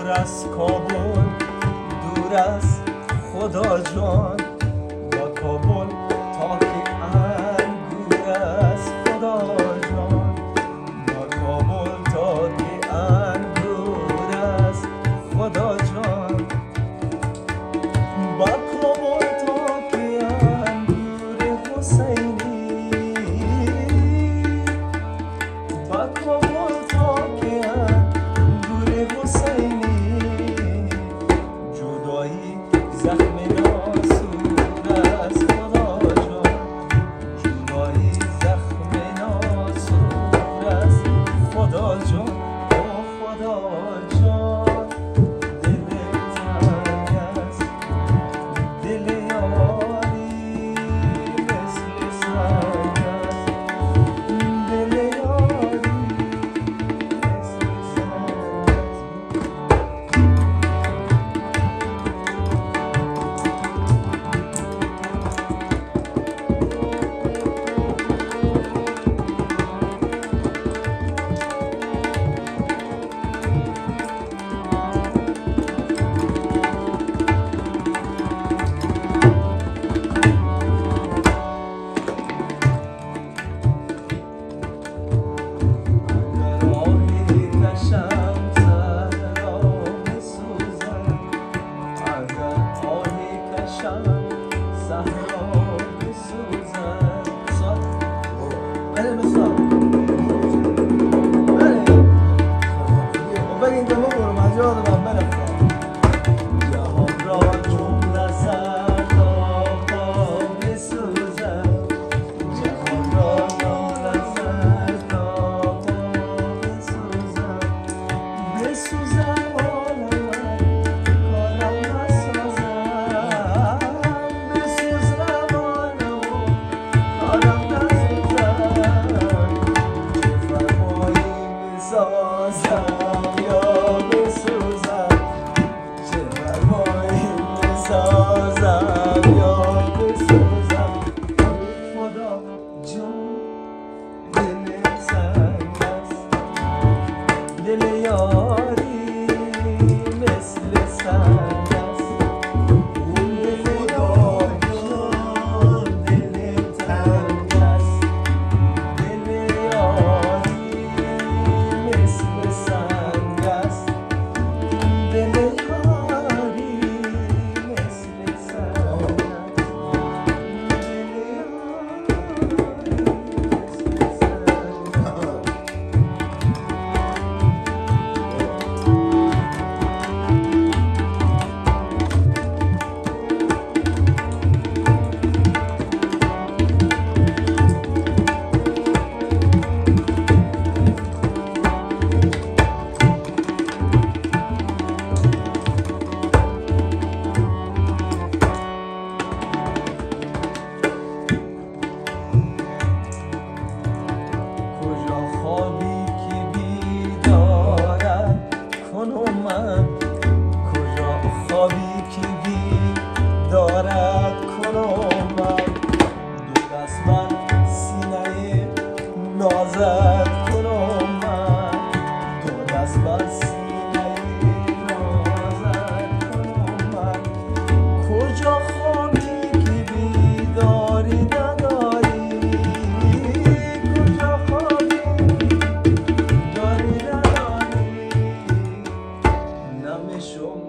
دور از کابل، دور از خدا جان، با کابل تا که انگور از خدا جان، با کابل تا که انگور از خدا جان، با کابل تا که انگور حسینی، با کابل تا که انگور حسینی، جدایی زخم ناسور از خدا جان، جدایی زخم ناسور از خدا جان، او خدا جان، دل تنگ است دل یاری مثل سنگ است، دل یاری مثل سنگ است. دل یاری مثل سنگ است، دل خدا جان، دل تنگ است، دل یاری مثل سنگ است، دل یاری مثل سنگ است، دل یاری مثل سنگ است. خوابی که بیدارت کنم من، دور از من سینه نازت کنم من، دور از من سینه نازت کنم من. کجا خوابی که بیداری نداری، کجا خوابی بیداری نداری، نم شما